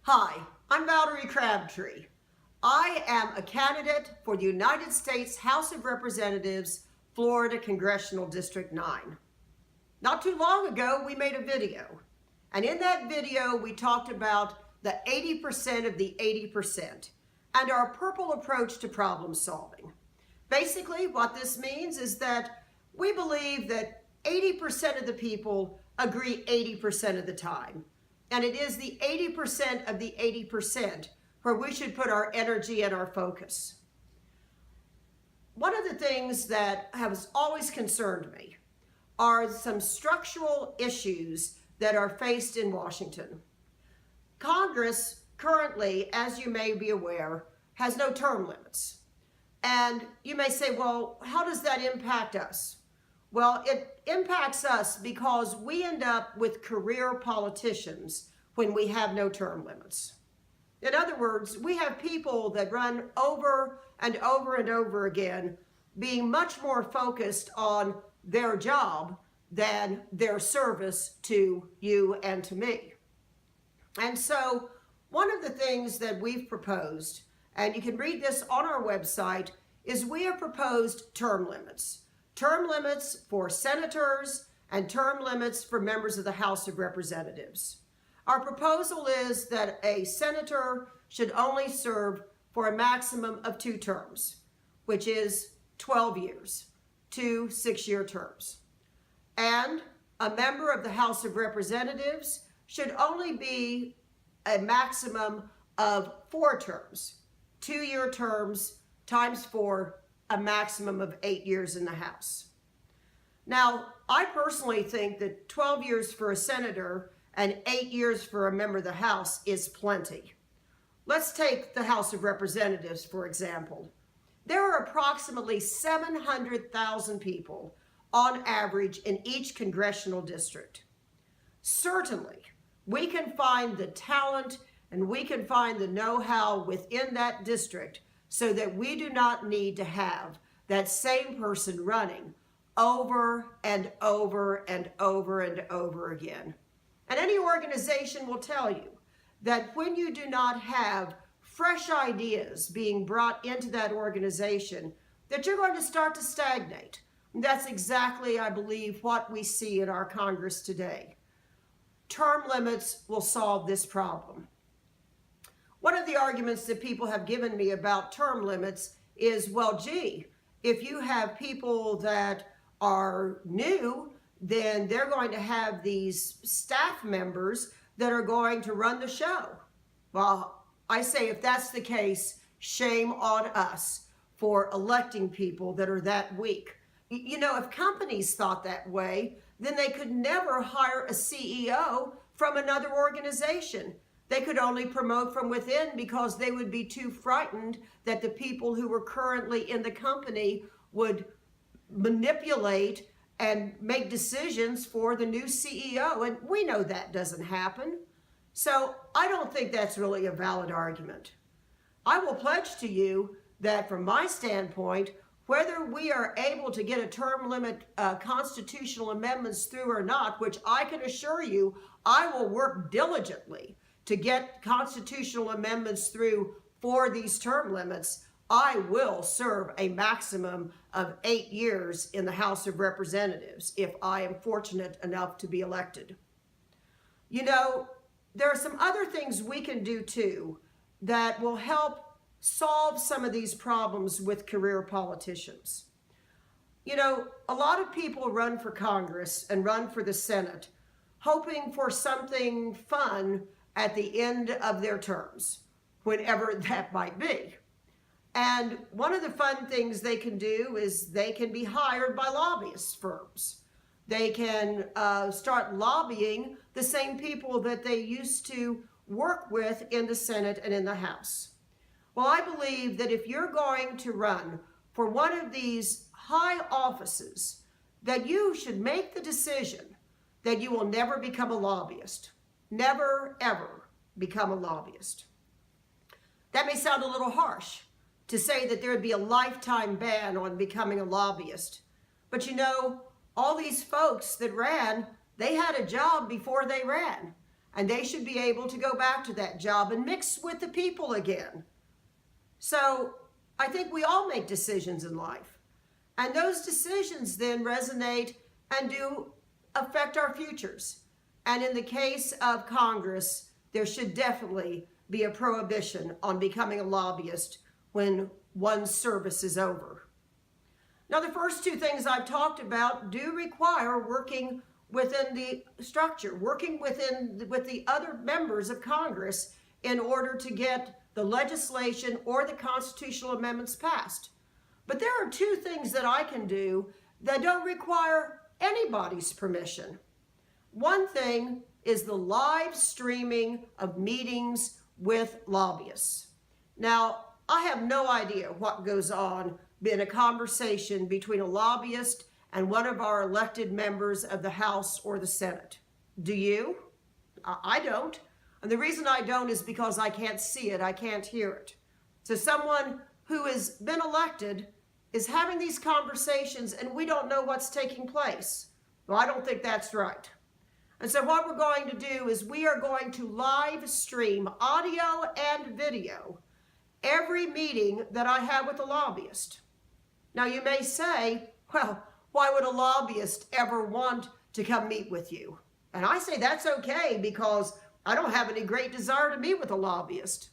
Hi, I'm Valleri Crabtree. I am a candidate for the United States House of Representatives, Florida Congressional District 9. Not too long ago, we made a video. And in that video, we talked about the 80% of the 80% and our purple approach to problem solving. Basically, what this means is that we believe that 80% of the people agree 80% of the time. And it is the 80% of the 80% where we should put our energy and our focus. One of the things that has always concerned me are some structural issues that are faced in Washington. Congress currently, as you may be aware, has no term limits. And you may say, well, how does that impact us? Well, it impacts us because we end up with career politicians when we have no term limits. In other words, we have people that run over and over and over again, being much more focused on their job than their service to you and to me. And so one of the things that we've proposed, and you can read this on our website, is we have proposed term limits. Term limits for senators and term limits for members of the House of Representatives. Our proposal is that a senator should only serve for a maximum of 2 terms, which is 12 years, 2 6-year terms. And a member of the House of Representatives should only be a maximum of 4 terms, 2-year terms times 4, a maximum of 8 years in the House. Now, I personally think that 12 years for a senator and 8 years for a member of the House is plenty. Let's take the House of Representatives, for example. There are approximately 700,000 people on average in each congressional district. Certainly, we can find the talent and we can find the know-how within that district so that we do not need to have that same person running over and over and over and over again. And any organization will tell you that when you do not have fresh ideas being brought into that organization, that you're going to start to stagnate. And that's exactly, I believe, what we see in our Congress today. Term limits will solve this problem. One of the arguments that people have given me about term limits is, well, gee, if you have people that are new, then they're going to have these staff members that are going to run the show. Well, I say if that's the case, shame on us for electing people that are that weak. You know, if companies thought that way, then they could never hire a CEO from another organization. They could only promote from within because they would be too frightened that the people who were currently in the company would manipulate and make decisions for the new CEO. And we know that doesn't happen. So I don't think that's really a valid argument. I will pledge to you that from my standpoint, whether we are able to get a term limit constitutional amendments through or not, which I can assure you, I will work diligently to get constitutional amendments through for these term limits, I will serve a maximum of 8 years in the House of Representatives if I am fortunate enough to be elected. You know, there are some other things we can do too that will help solve some of these problems with career politicians. You know, a lot of people run for Congress and run for the Senate hoping for something fun at the end of their terms, whenever that might be. And one of the fun things they can do is they can be hired by lobbyist firms. They can start lobbying the same people that they used to work with in the Senate and in the House. Well, I believe that if you're going to run for one of these high offices, that you should make the decision that you will never become a lobbyist. Never, ever become a lobbyist. That may sound a little harsh to say that there would be a lifetime ban on becoming a lobbyist. But you know, all these folks that ran, they had a job before they ran. and they should be able to go back to that job and mix with the people again. So I think we all make decisions in life, and those decisions then resonate and do affect our futures. And in the case of Congress, there should definitely be a prohibition on becoming a lobbyist when one's service is over. Now, the first two things I've talked about do require working within the structure, working with the other members of Congress in order to get the legislation or the constitutional amendments passed. But there are two things that I can do that don't require anybody's permission. One thing is the live streaming of meetings with lobbyists. Now, I have no idea what goes on in a conversation between a lobbyist and one of our elected members of the House or the Senate. Do you? I don't. And the reason I don't is because I can't see it, I can't hear it. So someone who has been elected is having these conversations and we don't know what's taking place. Well, I don't think that's right. And so what we're going to do is we are going to live stream audio and video every meeting that I have with a lobbyist. Now you may say, well, why would a lobbyist ever want to come meet with you? And I say that's okay because I don't have any great desire to meet with a lobbyist.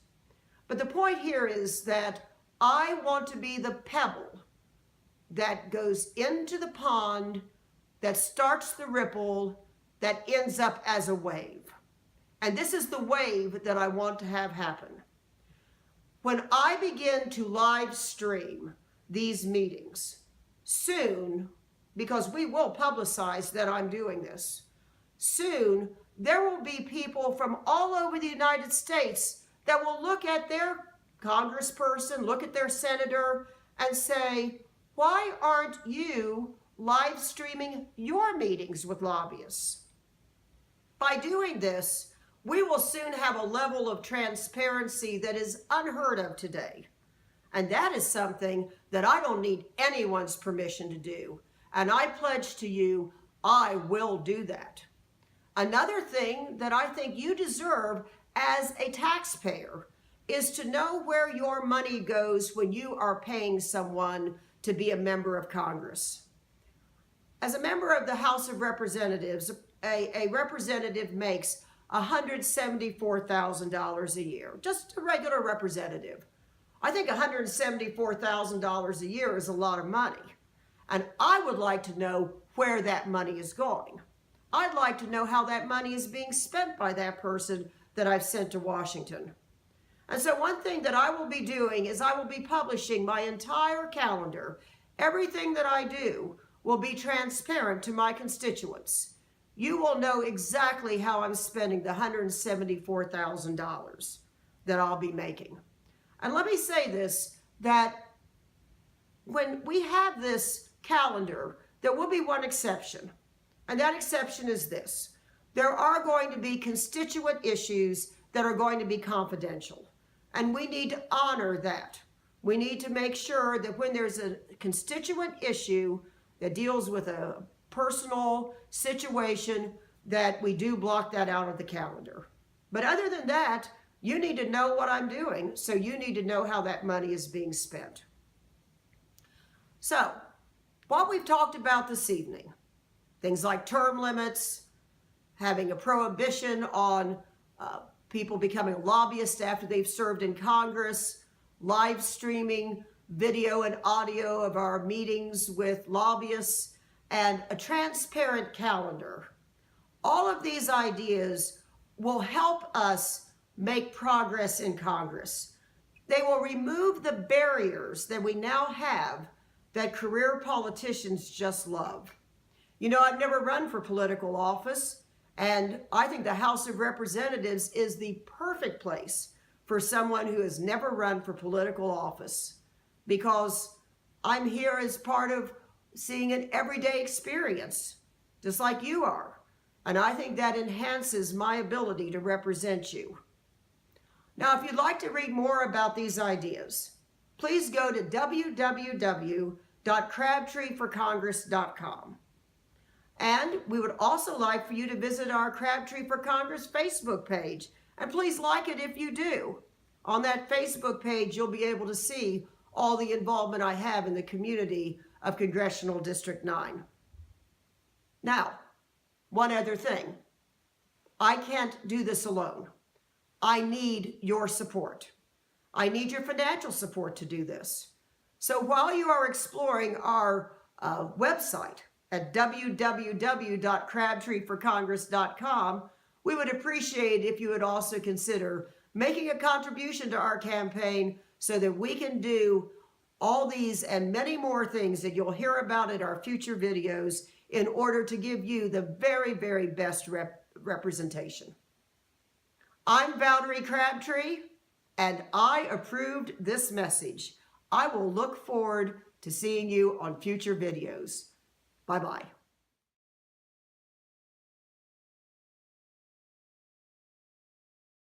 But the point here is that I want to be the pebble that goes into the pond, that starts the ripple, that ends up as a wave. And this is the wave that I want to have happen. When I begin to live stream these meetings, soon, because we will publicize that I'm doing this, soon there will be people from all over the United States that will look at their congressperson, look at their senator, and say, why aren't you live streaming your meetings with lobbyists? By doing this, we will soon have a level of transparency that is unheard of today. And that is something that I don't need anyone's permission to do. And I pledge to you, I will do that. Another thing that I think you deserve as a taxpayer is to know where your money goes when you are paying someone to be a member of Congress. As a member of the House of Representatives, a representative makes $174,000 a year, just a regular representative. I think $174,000 a year is a lot of money. And I would like to know where that money is going. I'd like to know how that money is being spent by that person that I've sent to Washington. And so one thing that I will be doing is I will be publishing my entire calendar. Everything that I do will be transparent to my constituents. You will know exactly how I'm spending the $174,000 that I'll be making. And let me say this, that when we have this calendar, there will be one exception. And that exception is this. There are going to be constituent issues that are going to be confidential. And we need to honor that. We need to make sure that when there's a constituent issue that deals with a personal situation, that we do block that out of the calendar. But other than that, you need to know what I'm doing, so you need to know how that money is being spent. So, what we've talked about this evening, things like term limits, having a prohibition on people becoming lobbyists after they've served in Congress, live streaming video and audio of our meetings with lobbyists, and a transparent calendar. All of these ideas will help us make progress in Congress. They will remove the barriers that we now have that career politicians just love. You know, I've never run for political office, and I think the House of Representatives is the perfect place for someone who has never run for political office, because I'm here as part of seeing an everyday experience, just like you are. And I think that enhances my ability to represent you. Now, if you'd like to read more about these ideas, please go to www.crabtreeforcongress.com. And we would also like for you to visit our Crabtree for Congress Facebook page. And please like it if you do. On that Facebook page, you'll be able to see all the involvement I have in the community of Congressional District 9. Now, one other thing. I can't do this alone. I need your support. I need your financial support to do this. So while you are exploring our website at www.crabtreeforcongress.com, we would appreciate if you would also consider making a contribution to our campaign so that we can do all these and many more things that you'll hear about in our future videos in order to give you the very, very best representation. I'm Valleri Crabtree, and I approved this message. I will look forward to seeing you on future videos. Bye-bye.